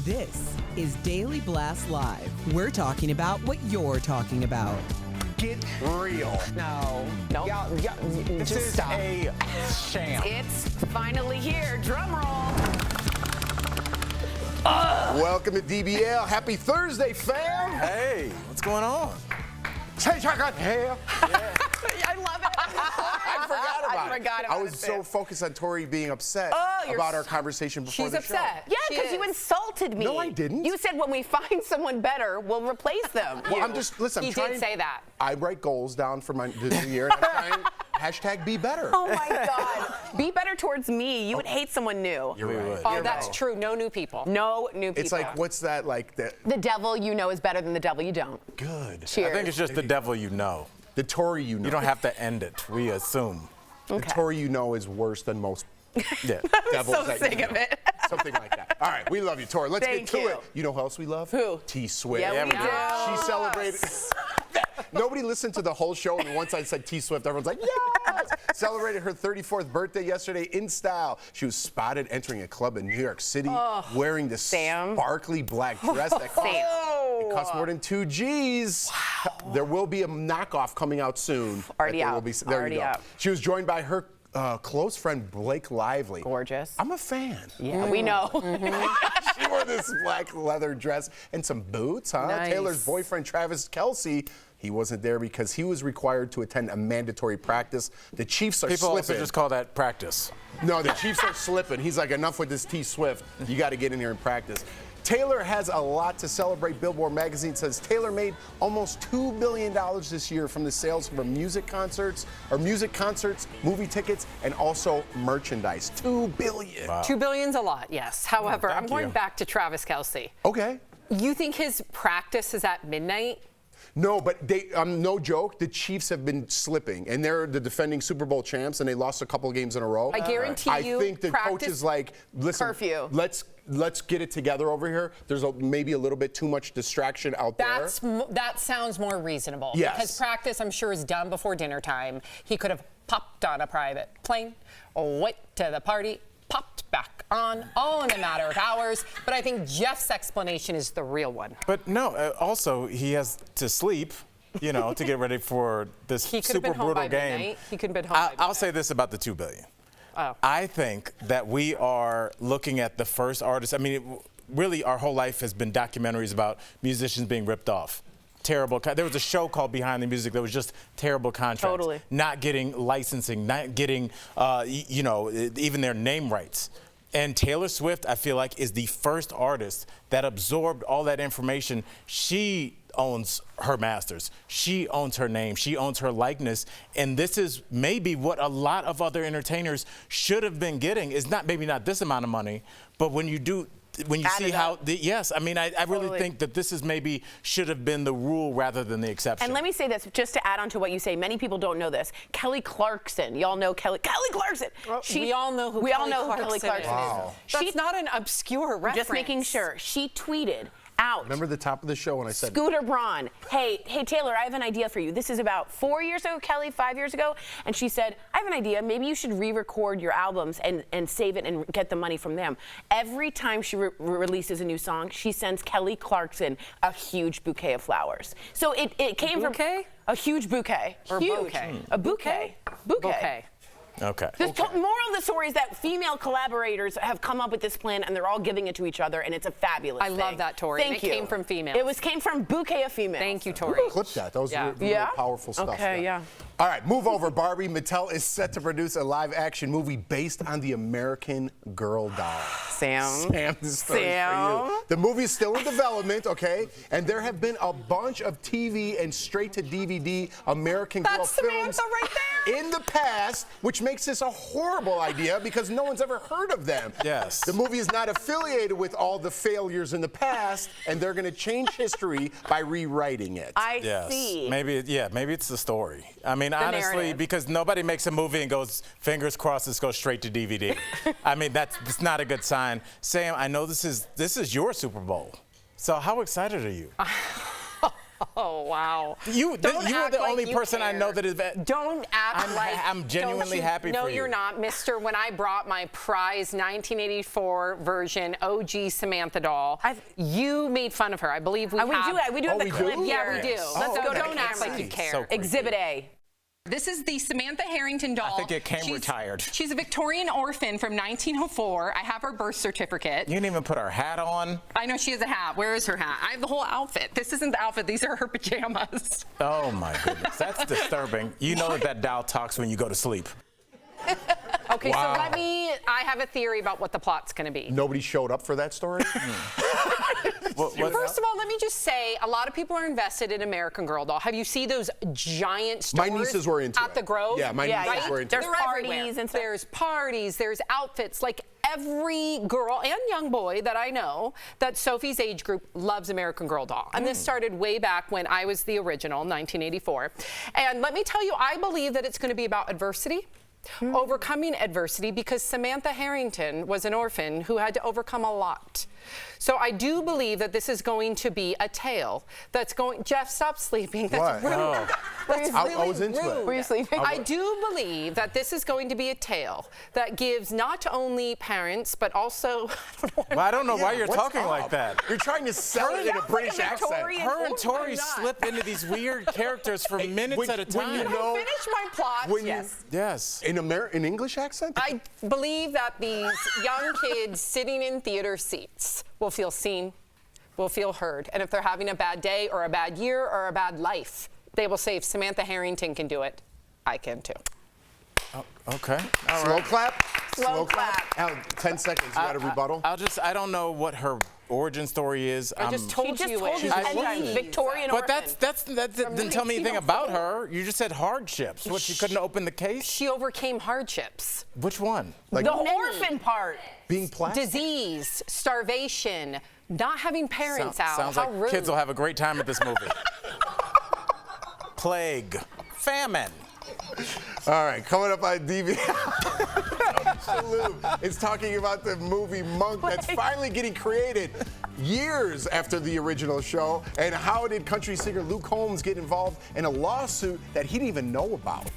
This is Daily Blast Live. We're talking about what you're talking about. Get real. No. Y'all, this just is stop. a sham. It's finally here. Drum roll. Welcome to DBL. Happy Thursday, fam. Hey, what's going on? Hey, check out hair. I love it. I forgot about I forgot about I was it, so too. focused on Tori being upset you're about our conversation before She's the upset. show. Yeah, She because you is. insulted me. No, I didn't. You said when we find someone better, we'll replace them. Well, I'm just, listen, He I'm did trying. say that. I write goals down for the new year, and I'm trying hashtag be better. Oh my God. Be better towards me. You would hate someone new. You're right. Oh, that's true. No new people. No new people. It's like, what's that, like, the devil you know is better than the devil you don't. good. Cheers. I think it's just the devil you know. The Tori you know. You don't have to end it. We assume. The Tori you know is worse than most Yeah. devils so that sick you of know. it. Something like that. All right, we love you, Tori. Let's Thank get to you. it. You know who else we love? Who? T Swift. Yeah, we do. She celebrated. Nobody listened to the whole show, and once I said T Swift, everyone's like, yes! Celebrated her 34th birthday yesterday in style. She was spotted entering a club in New York City wearing this Sam. sparkly black dress that cost more than 2 G's. Wow. There will be a knockoff coming out soon. Already There out. will be, there Already you go. out. She was joined by her close friend Blake Lively. Gorgeous. I'm a fan. Yeah, we know. She wore this black leather dress and some boots, huh? Nice. Taylor's boyfriend, Travis Kelce, he wasn't there because he was required to attend a mandatory practice. The Chiefs are People also slipping. just call that practice. No, the Chiefs are slipping. He's like, enough with this T Swift. You got to get in here and practice. Taylor has a lot to celebrate. Billboard magazine says Taylor made almost $2 billion this year from the sales from music concerts, movie tickets, and also merchandise. $2 billion. Wow. $2 billion's a lot, yes. However, I'm going you. back to Travis Kelce. Okay. You think his practice is at midnight? No, but they, no joke, the Chiefs have been slipping, and they're the defending Super Bowl champs, and they lost a couple of games in a row. I guarantee you, I think the coach practice is like, listen, Curfew. let's get it together over here. There's maybe a little bit too much distraction out there. That sounds more reasonable. Yes. Because practice, I'm sure, is done before dinner time. He could have popped on a private plane, went to the party, popped back on, all in a matter of hours. But I think Jeff's explanation is the real one. But no, also, he has to sleep, to get ready for this He could have super been home brutal by game. midnight. He could have been home by I'll midnight. say this about the $2 billion. Oh. I think that we are looking at the first artist. I mean, really, our whole life has been documentaries about musicians being ripped off. Terrible. There was a show called Behind the Music that was just terrible contracts. Totally. Not getting licensing, not getting, even their name rights. And Taylor Swift, I feel like, is the first artist that absorbed all that information. She owns her masters. She owns her name. She owns her likeness. And this is maybe what a lot of other entertainers should have been getting. Is not maybe not this amount of money, but when you Add see it how, up. I mean, I really Totally. think that this is maybe should have been the rule rather than the exception. And let me say this, just to add on to what you say, many people don't know this. Kelly Clarkson, y'all know Kelly Clarkson. We all know who we all Kelly know who Kelly Clarkson Clarkson is. Wow. That's not an obscure reference. Just making sure. She tweeted out. Remember the top of the show when I said, Scooter Braun, hey Taylor, I have an idea for you. This is about 4 years ago, Kelly, 5 years ago. And she said, I have an idea. Maybe you should re-record your albums and save it and get the money from them. Every time she releases a new song, she sends Kelly Clarkson a huge bouquet of flowers. So it came bouquet? from a huge bouquet. Or huge. bouquet? A bouquet. Bouquet. Okay. The moral of the story is that female collaborators have come up with this plan and they're all giving it to each other, and it's a fabulous I thing. love that, Tori. Thank And you. it came from females. It came from bouquet of females. Thank you, Tori. clip that. That was Yeah. really Yeah? powerful stuff. Okay, yeah. All right, move over, Barbie. Mattel is set to produce a live-action movie based on the American Girl doll. Sam, this story is for Sam. you. The movie is still in development, okay? And there have been a bunch of TV and straight-to-DVD American Girl That's films Samantha right there. in the past, which makes this a horrible idea because no one's ever heard of them. Yes. The movie is not affiliated with all the failures in the past, and they're going to change history by rewriting it. I Yes. see. Maybe it's the story. I mean, honestly, narrative. because nobody makes a movie and goes, fingers crossed, this goes straight to DVD. I mean, that's not a good sign. Sam, I know this is your Super Bowl. So how excited are you? Oh, wow. You are the only person I know that is. Don't act like. I'm genuinely happy for you. No, you're not, mister. When I brought my prize 1984 version OG Samantha Doll, you made fun of her. I believe we have. We do have the clip here. Yeah, we do. Let's go. okay. Don't act like you care. So Exhibit A. This is the Samantha Harrington doll. I think it came retired. She's a Victorian orphan from 1904. I have her birth certificate. You didn't even put her hat on. I know she has a hat. Where is her hat? I have the whole outfit. This isn't the outfit. These are her pajamas. Oh my goodness, that's disturbing. You know that doll talks when you go to sleep. Okay, Wow. so I have a theory about what the plot's going to be. Nobody showed up for that story? First of all, let me just say, a lot of people are invested in American Girl doll. Have you seen those giant stores My nieces were into at it. the Grove? Yeah, my nieces were into it. There's They're parties everywhere. and stuff. There's parties, there's outfits. Like every girl and young boy that I know that Sophie's age group loves American Girl doll. And this started way back when I was the original, 1984. And let me tell you, I believe that it's going to be about adversity. Overcoming adversity, because Samantha Harrington was an orphan who had to overcome a lot. So I do believe that this is going to be a tale that's going. Jeff, stop sleeping. That's What? rude. No. That's I really was into it. rude. Were you sleeping? I do believe that this is going to be a tale that gives not only parents, but also. I don't know why you're What's talking up? like that. You're trying to sell it in a British accent. Her and Tori slip into these weird characters for minutes at a time. When you know, Finish my plot. Yes. in English accent? I believe that these young kids sitting in theater seats will feel seen, will feel heard. And if they're having a bad day or a bad year or a bad life, they will say, if Samantha Harrington can do it, I can too. Oh, okay. All Slow right. clap. Slow clap. Al, 10 seconds. You got a rebuttal? I don't know what her origin story is. I just told She just you told it. you I- 10 times. Victorian But orphan. that didn't tell me anything about her. You just said hardships. What, she couldn't open the case? She overcame hardships. Which one? Like The orphan part. being plastic? Disease, starvation, not having parents out. Sounds How like rude. kids will have a great time at this movie. Plague. Famine. All right, coming up on DVD. Shalhoub is talking about the movie Monk that's finally getting created years after the original show. And how did country singer Luke Combs get involved in a lawsuit that he didn't even know about?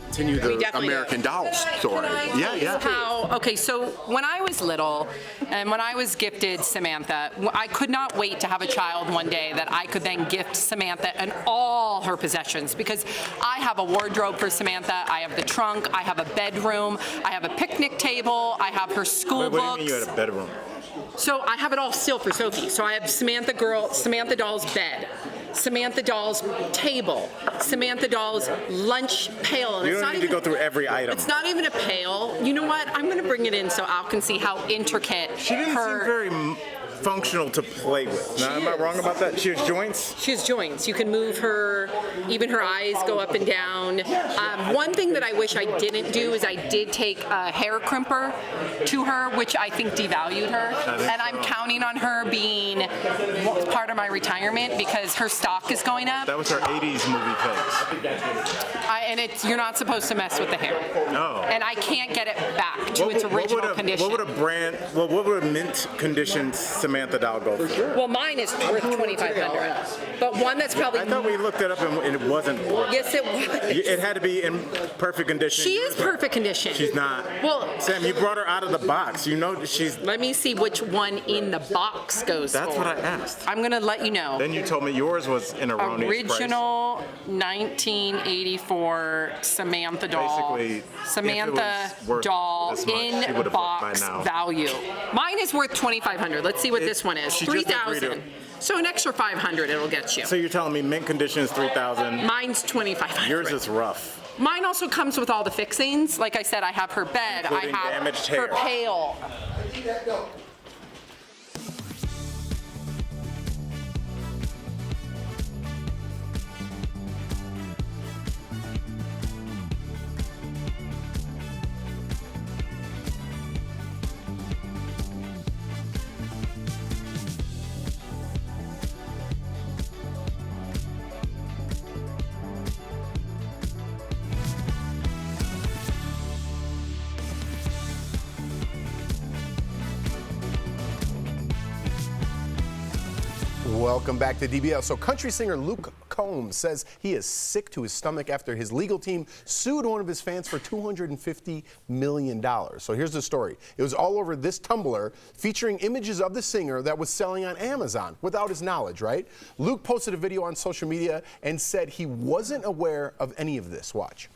Continue the definitely American Doll story. Okay, so when I was little and when I was gifted Samantha, I could not wait to have a child one day that I could then gift Samantha and all her possessions, because I have a wardrobe for Samantha, I have the trunk, I have a bedroom, I have a picnic table, I have her school books. What do you mean you had a bedroom? So I have it all still for Sophie. So I have Samantha Doll's bed, Samantha Doll's table, Samantha Doll's lunch pail. And You it's don't not need to even, go through every item. It's not even a pail. You know what? I'm going to bring it in so Al can see how intricate She didn't her. seem very functional to play with. Now, am I wrong about that? She has joints? She has joints. You can move her, even her eyes go up and down. One thing that I wish I didn't do is I did take a hair crimper to her, which I think devalued her. And I'm counting on her being part of my retirement because her stock is going up. That was her 80s movie phase. You're not supposed to mess with the hair. No. And I can't get it back to its original condition. What would a mint condition Samantha Doll go for? Well, mine is worth $2,500, but one that's probably. I thought we looked it up and it wasn't worth it. Yes, it was. It had to be in perfect condition. She is perfect condition. She's not. Well, Sam, you brought her out of the box. You know she's. let me see which one in the box goes That's for. what I asked. I'm gonna let you know. Then you told me yours was an erroneous Original 1984 Samantha Doll. Basically, Samantha if it was worth Doll this much, she in would've worked box by now. value. Mine is worth $2,500. Let's see what this one is. she just agreed to $3,000. it. So an extra $500 it'll get you. So you're telling me mint condition is 3,000. Mine's $2,500. Yours is rough. Mine also comes with all the fixings. Like I said, I have her bed, Including I have damaged her hair. pail. Welcome back to DBL. So country singer Luke Combs says he is sick to his stomach after his legal team sued one of his fans for $250 million. So here's the story. It was all over this Tumblr featuring images of the singer that was selling on Amazon without his knowledge, right? Luke posted a video on social media and said he wasn't aware of any of this. Watch.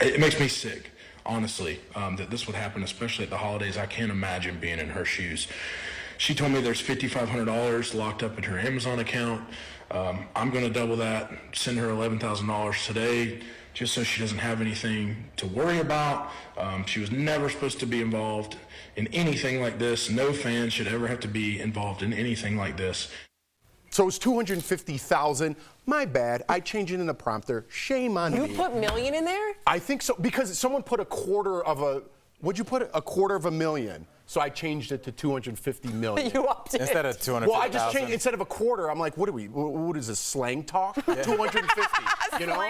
It makes me sick, honestly, that this would happen, especially at the holidays. I can't imagine being in her shoes. She told me there's $5,500 locked up in her Amazon account. I'm going to double that, send her $11,000 today, just so she doesn't have anything to worry about. She was never supposed to be involved in anything like this. No fan should ever have to be involved in anything like this. So it's $250,000. My bad. I changed it in the prompter. Shame on me. You put million in there? I think so, because someone put a quarter of a. What'd you put? A quarter of a million. So I changed it to 250 million. You upped it. Instead of 250,000. Well, I just changed instead of a quarter. I'm like, what are we? What is this slang talk? 250. You know.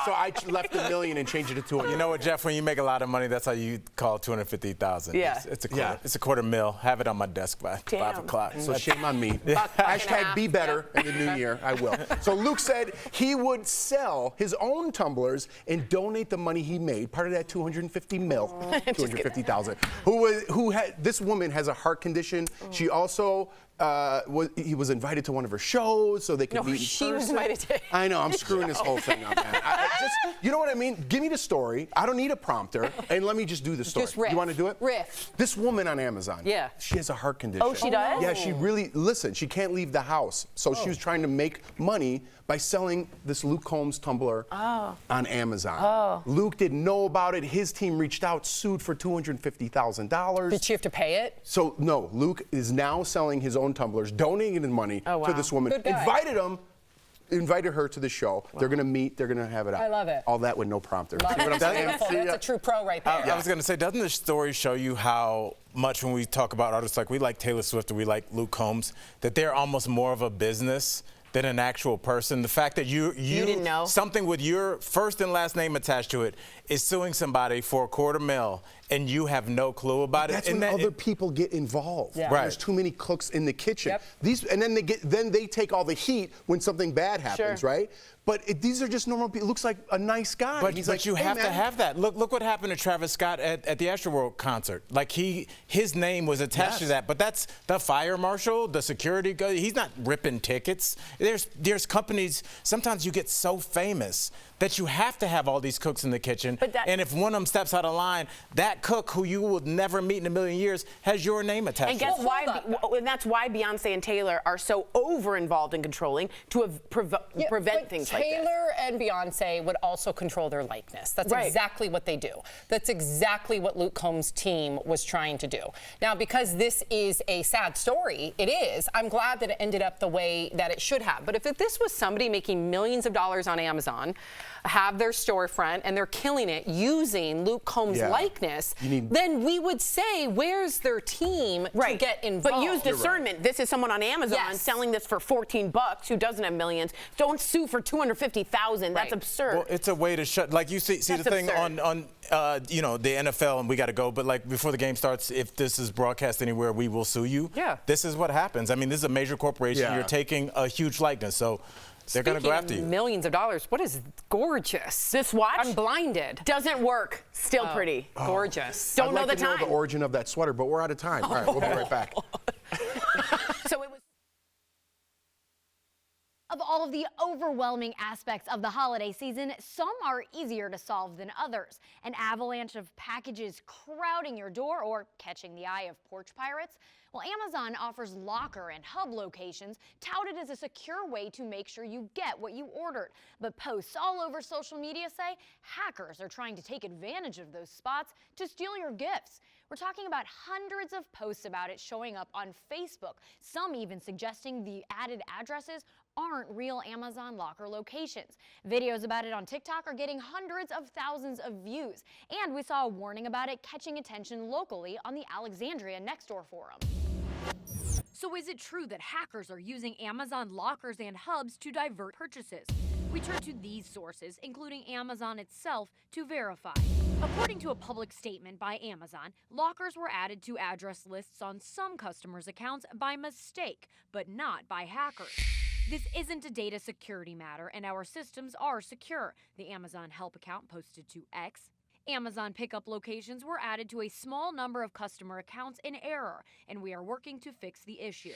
So I left a million and changed it to 200. You know what, Jeff? When you make a lot of money, that's how you call 250,000. Yeah. It's a quarter. It's a quarter mil. Have it on my desk by 5 o'clock. So shame on me. Hashtag be better in the new year. I will. So Luke said he would sell his own tumblers and donate the money he made, part of that 250,000. Who had this woman has a heart condition. She also he was invited to one of her shows so they could meet in she was person. invited to. I know, I'm screwing this whole thing up, man. You know what I mean? Give me the story. I don't need a prompter, and let me just do the story. Just riff. You want to do it? Riff. This woman on Amazon. Yeah. She has a heart condition. Oh, she does? Yeah, she really, listen, she can't leave the house. So she was trying to make money by selling this Luke Combs tumbler on Amazon. Luke didn't know about it. His team reached out, sued for $250,000. Did she have to pay it? So no, Luke is now selling his own tumblers, donating the money to this woman. Good guy. Invited her to the show. They're gonna meet. They're gonna have it out. I love it. All that with no prompter. Love See what I'm it. saying? Beautiful. That's a true pro right there. I was going to say, doesn't this story show you how much when we talk about artists like we like Taylor Swift or we like Luke Combs, that they're almost more of a business than an actual person? The fact that you didn't know something with your first and last name attached to it is suing somebody for $250,000 and you have no clue about That's it. when other people get involved. Yeah. Right. There's too many cooks in the kitchen. Yep. And then they take all the heat when something bad happens, right? But these are just normal people. Looks like a nice guy. But, He's but like, you hey, have man. to have that. Look what happened to Travis Scott at the Astroworld concert. Like his name was attached to that. But that's the fire marshal, the security guy. He's not ripping tickets. There's companies. Sometimes you get so famous that you have to have all these cooks in the kitchen. And if one of them steps out of line, that cook who you will never meet in a million years has your name attached And to it. guess why? And that's why Beyonce and Taylor are so over-involved in controlling to prevent things like this. Taylor and Beyonce would also control their likeness. That's exactly what they do. That's exactly what Luke Combs' team was trying to do. Now, because this is a sad story, it is, I'm glad that it ended up the way that it should have. But if this was somebody making millions of dollars on Amazon, have their storefront, and they're killing it using Luke Combs' likeness, then we would say, where's their team to get involved? But use discernment. This is someone on Amazon selling this for $14 who doesn't have millions. Don't sue for $250,000. That's absurd. Well, it's a way to shut. Like you see the thing on you know, the NFL, and we got to go. But like before the game starts, if this is broadcast anywhere, we will sue you. Yeah. This is what happens. I mean, this is a major corporation. Yeah. You're taking a huge likeness, so they're going to go after you. Millions of dollars. What is gorgeous? This watch? I'm blinded. Doesn't work. Still pretty. Gorgeous. Don't I'd know like the to know time. the origin of that sweater, but we're out of time. All right, we'll be right back. So it was. Of all of the overwhelming aspects of the holiday season, some are easier to solve than others. An avalanche of packages crowding your door or catching the eye of porch pirates? Well, Amazon offers locker and hub locations touted as a secure way to make sure you get what you ordered. But posts all over social media say hackers are trying to take advantage of those spots to steal your gifts. We're talking about hundreds of posts about it showing up on Facebook, some even suggesting the added addresses aren't real Amazon locker locations. Videos about it on TikTok are getting hundreds of thousands of views. And we saw a warning about it catching attention locally on the Alexandria Nextdoor forum. So is it true that hackers are using Amazon lockers and hubs to divert purchases? We turn to these sources, including Amazon itself, to verify. According to a public statement by Amazon, lockers were added to address lists on some customers' accounts by mistake, but not by hackers. This isn't a data security matter, and our systems are secure, the Amazon Help account posted to X. Amazon pickup locations were added to a small number of customer accounts in error, and we are working to fix the issue.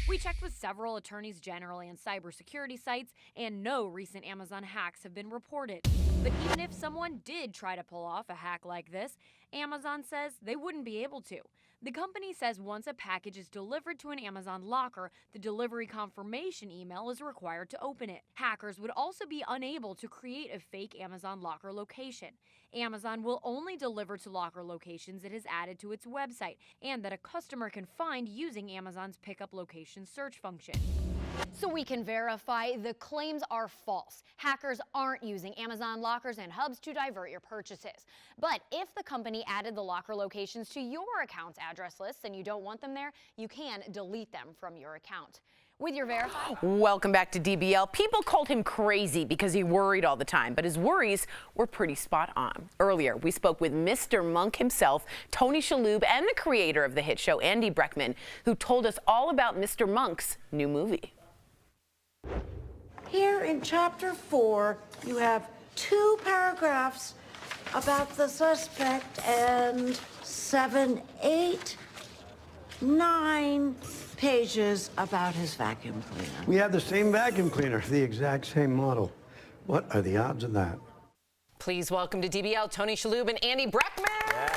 We checked with several attorneys general and cybersecurity sites, and no recent Amazon hacks have been reported. But even if someone did try to pull off a hack like this, Amazon says they wouldn't be able to. The company says once a package is delivered to an Amazon locker, the delivery confirmation email is required to open it. Hackers would also be unable to create a fake Amazon locker location. Amazon will only deliver to locker locations it has added to its website and that a customer can find using Amazon's pickup location search function. So we can verify the claims are false. Hackers aren't using Amazon lockers and hubs to divert your purchases. But if the company added the locker locations to your account's address lists and you don't want them there, you can delete them from your account. With your verify. Welcome back to DBL. People called him crazy because he worried all the time, but his worries were pretty spot on. Earlier, we spoke with Mr. Monk himself, Tony Shalhoub, and the creator of the hit show, Andy Breckman, who told us all about Mr. Monk's new movie. Here in Chapter 4, you have 2 paragraphs about the suspect and 7, 8, 9 pages about his vacuum cleaner. We have the same vacuum cleaner, the exact same model. What are the odds of that? Please welcome to DBL Tony Shalhoub and Andy Breckman. Hi,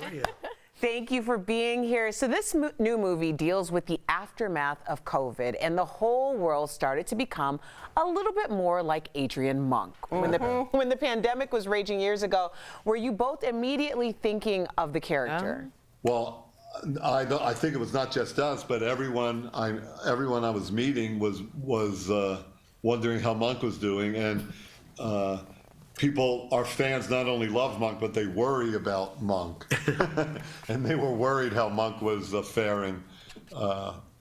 how are you? Thank you for being here. So this new movie deals with the aftermath of COVID, and the whole world started to become a little bit more like Adrian Monk. When the pandemic was raging years ago, were you both immediately thinking of the character? Well, I think it was not just us, but everyone I was meeting was wondering how Monk was doing, and our fans not only love Monk, but they worry about Monk. And they were worried how Monk was faring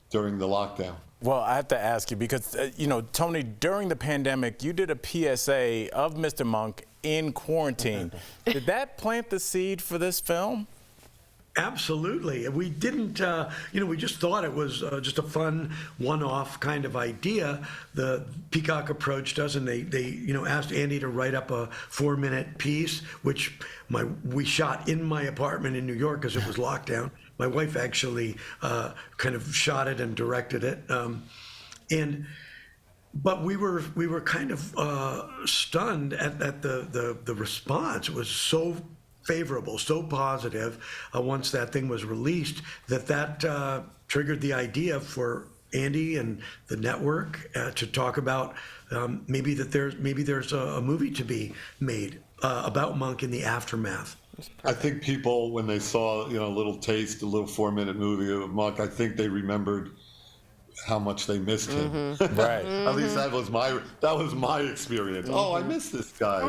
during the lockdown. Well, I have to ask you because, Tony, during the pandemic, you did a PSA of Mr. Monk in quarantine. Did that plant the seed for this film? Absolutely. We didn't, we just thought it was just a fun one-off kind of idea. The Peacock approached us and they asked Andy to write up a 4-minute piece, which we shot in my apartment in New York because it was lockdown. My wife actually kind of shot it and directed it. But we were kind of stunned at the response. It was so favorable, so positive once that thing was released that triggered the idea for Andy and the network to talk about maybe there's a movie to be made about Monk in the aftermath. I think people, when they saw a little 4-minute movie of Monk, I think they remembered how much they missed him. Right. At least that was my experience. Oh, I miss this guy.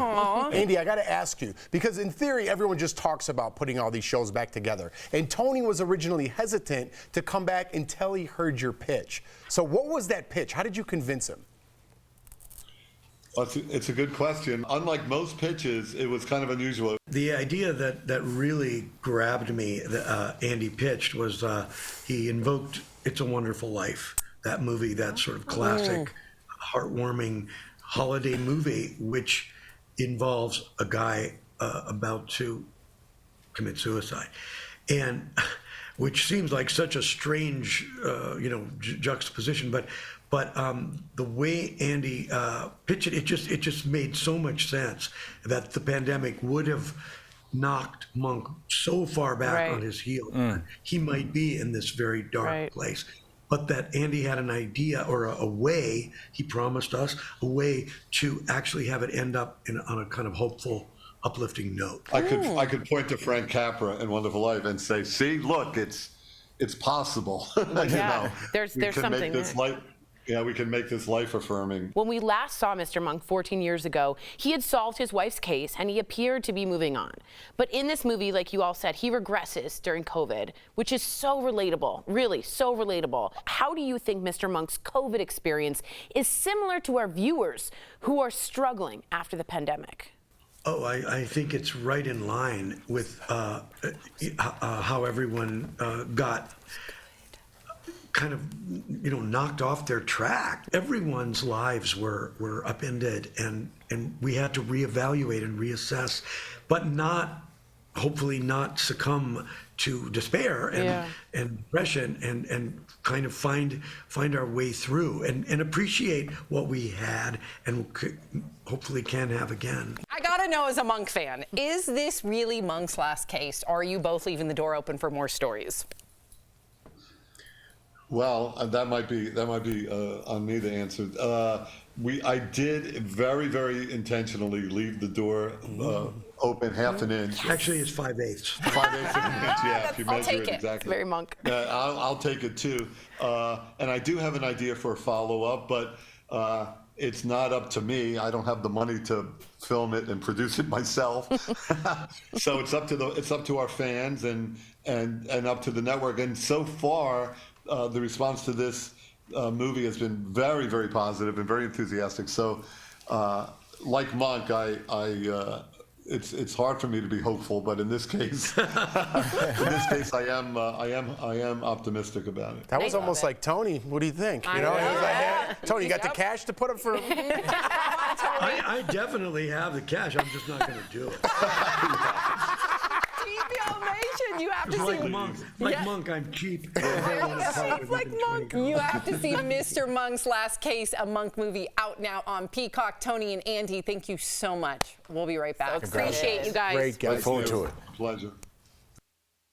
Andy, I got to ask you, because in theory, everyone just talks about putting all these shows back together. And Tony was originally hesitant to come back until he heard your pitch. So what was that pitch? How did you convince him? Well, it's a good question. Unlike most pitches, it was kind of unusual. The idea that really grabbed me, Andy pitched, was he invoked It's a Wonderful Life, that movie, that sort of classic, heartwarming holiday movie, which involves a guy about to commit suicide. And which seems like such a strange, juxtaposition, but the way Andy pitched it, it just made so much sense that the pandemic would have knocked Monk so far back on his heels. He might be in this very dark place. But that Andy had an idea or a way, he promised us, a way to actually have it end up on a kind of hopeful, uplifting note. I could point to Frank Capra in Wonderful Life and say, see, look, it's possible. Yeah, there's we can something make this there. we can make this life affirming. When we last saw Mr. Monk 14 years ago, he had solved his wife's case and he appeared to be moving on. But in this movie, like you all said, he regresses during COVID, which is so relatable, really so relatable. How do you think Mr. Monk's COVID experience is similar to our viewers who are struggling after the pandemic? Oh, I think it's right in line with how everyone got kind of, knocked off their track. Everyone's lives were upended, and we had to reevaluate and reassess, but hopefully not succumb to despair and depression, and kind of find our way through and appreciate what we had and hopefully can have again. I gotta know, as a Monk fan, is this really Monk's last case, or are you both leaving the door open for more stories? Well, that might be on me to answer. I did very, very intentionally leave the door open half an inch. Actually, it's 5/8. 5/8 of an inch, yeah. If you I'll measure take it it. exactly. Very Monk. I'll take it too. And I do have an idea for a follow-up, but it's not up to me. I don't have the money to film it and produce it myself. So it's up to our fans and up to the network. And so far, the response to this movie has been very, very positive and very enthusiastic. So, like Monk, it's hard for me to be hopeful, but in this case, I am optimistic about it. That was almost like Tony. What do you think? He was like, hey, Tony, you got the cash to put up for? I definitely have the cash. I'm just not going to do it. You have to Like see Monk, I'm cheap. It's like Monk. You have to see Mr. Monk's Last Case, a Monk movie out now on Peacock. Tony and Andy, thank you so much. We'll be right back. Appreciate you guys. Great guys. Look forward to it. Pleasure.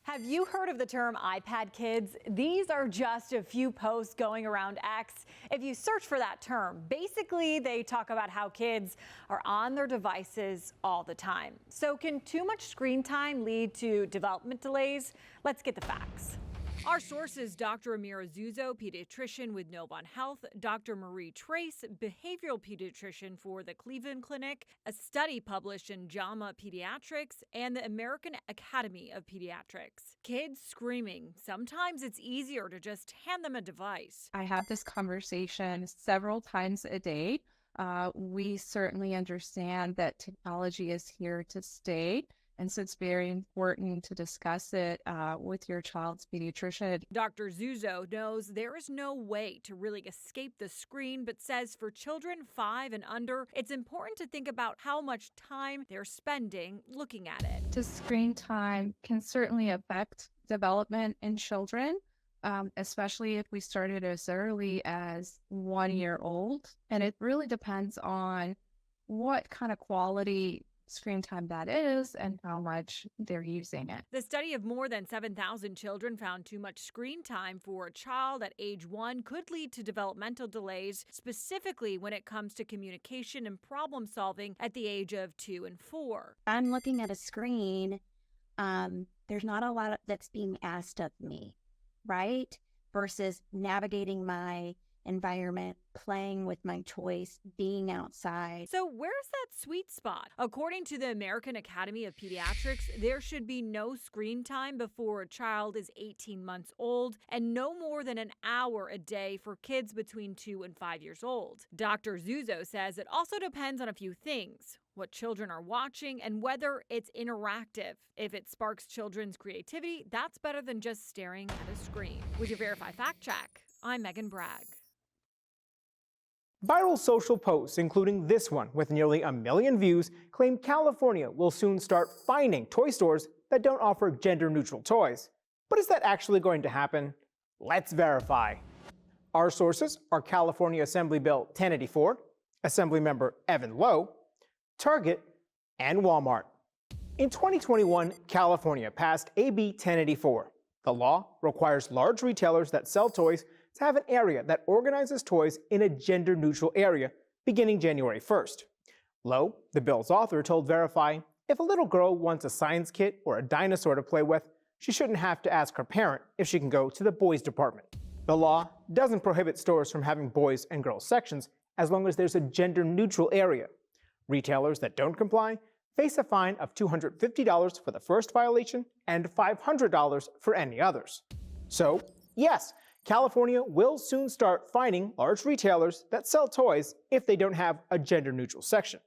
Have you heard of the term iPad kids? These are just a few posts going around X. If you search for that term, basically they talk about how kids are on their devices all the time. So can too much screen time lead to development delays? Let's get the facts. Our sources, Dr. Amira Zuzo, pediatrician with Novant Health, Dr. Marie Trace, behavioral pediatrician for the Cleveland Clinic, a study published in JAMA Pediatrics, and the American Academy of Pediatrics. Kids screaming. Sometimes it's easier to just hand them a device. I have this conversation several times a day. We certainly understand that technology is here to stay. And so it's very important to discuss it with your child's pediatrician. Dr. Zuzo knows there is no way to really escape the screen, but says for children 5 and under, it's important to think about how much time they're spending looking at it. The screen time can certainly affect development in children, especially if we started as early as 1 year old. And it really depends on what kind of quality screen time that is and how much they're using it. The study of more than 7,000 children found too much screen time for a child at age 1 could lead to developmental delays, specifically when it comes to communication and problem solving at the age of 2 and 4. I'm looking at a screen. There's not a lot that's being asked of me, right? Versus navigating my environment, playing with my toys, being outside. So where's that sweet spot? According to the American Academy of Pediatrics, there should be no screen time before a child is 18 months old and no more than an hour a day for kids between 2 and 5 years old. Dr. Zuzo says it also depends on a few things: what children are watching and whether it's interactive. If it sparks children's creativity, that's better than just staring at a screen. With your Verify Fact Check, I'm Megan Bragg. Viral social posts, including this one with nearly 1 million views, claim California will soon start fining toy stores that don't offer gender-neutral toys. But is that actually going to happen? Let's verify. Our sources are California Assembly Bill 1084, Assemblymember Evan Lowe, Target, and Walmart. In 2021, California passed AB 1084. The law requires large retailers that sell toys to have an area that organizes toys in a gender-neutral area beginning January 1st. Lowe, the bill's author, told Verify, if a little girl wants a science kit or a dinosaur to play with, she shouldn't have to ask her parent if she can go to the boys department. The law doesn't prohibit stores from having boys and girls sections as long as there's a gender-neutral area. Retailers that don't comply face a fine of $250 for the first violation and $500 for any others. So, yes, California will soon start fining large retailers that sell toys if they don't have a gender-neutral section.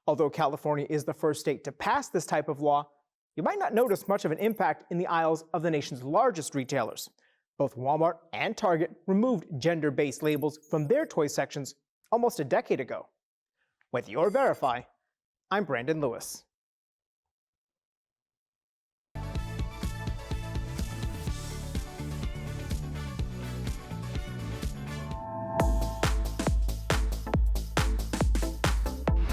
Although California is the first state to pass this type of law, you might not notice much of an impact in the aisles of the nation's largest retailers. Both Walmart and Target removed gender-based labels from their toy sections almost a decade ago. With your Verify, I'm Brandon Lewis.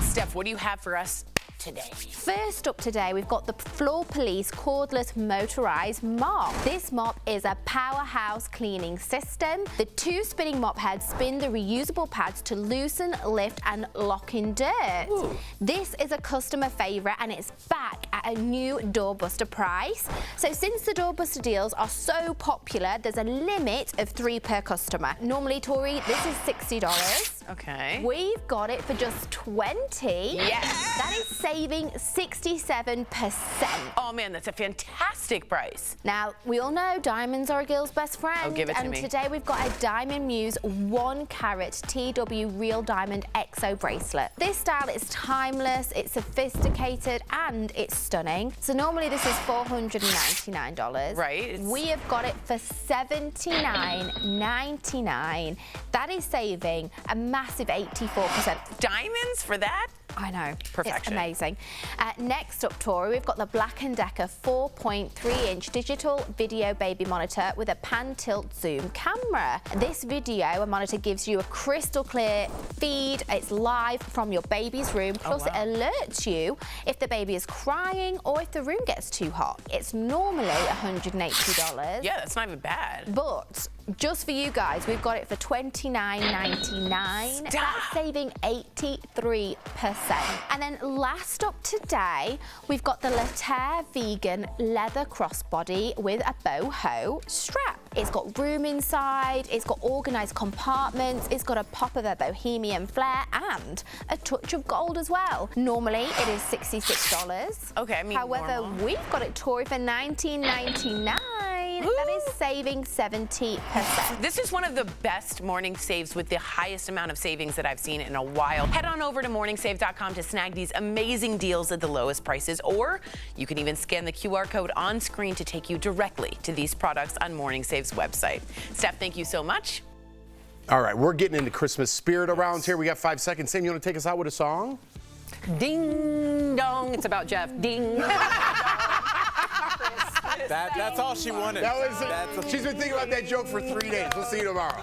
Steph, what do you have for us today? First up today, we've got the Floor Police cordless motorized mop. This mop is a powerhouse cleaning system. The two spinning mop heads spin the reusable pads to loosen, lift and lock in dirt. Ooh. This is a customer favorite and it's back at a new doorbuster price. So since the doorbuster deals are so popular, there's a limit of 3 per customer. Normally, Tori, this is $60. Okay. We've got it for just $20. Yes! That is saving 67%. Oh man, that's a fantastic price. Now, we all know diamonds are a girl's best friend. Oh, give it to and me. Today we've got a Diamond Muse 1 carat TW Real Diamond EXO bracelet. This style is timeless, it's sophisticated, and it's stunning. So normally this is $499. Right. We have got it for $79.99. That is saving a massive 84%. Diamonds for that? I know. Perfection. It's amazing. Next up, Tori, we've got the Black & Decker 4.3-inch digital video baby monitor with a pan tilt zoom camera. This video monitor gives you a crystal clear feed. It's live from your baby's room. Plus it alerts you if the baby is crying or if the room gets too hot. It's normally $180. Yeah, that's not even bad. But just for you guys, we've got it for $29.99. That's saving 83%. And then last up today, we've got the Later vegan leather crossbody with a boho strap. It's got room inside, it's got organised compartments, it's got a pop of a bohemian flair and a touch of gold as well. Normally it is $66. Okay, I mean however, normal. we've got it, Tori, for $19.99. That is saving 70%. This is one of the best morning saves with the highest amount of savings that I've seen in a while. Head on over to morningsave.com to snag these amazing deals at the lowest prices, or you can even scan the QR code on screen to take you directly to these products on Morning Save's website. Steph, thank you so much. All right, we're getting into Christmas spirit around here. We got 5 seconds. Sam, you want to take us out with a song? Ding dong. It's about Jeff. Ding. That's all she wanted. She's been thinking about that joke for 3 days. We'll see you tomorrow.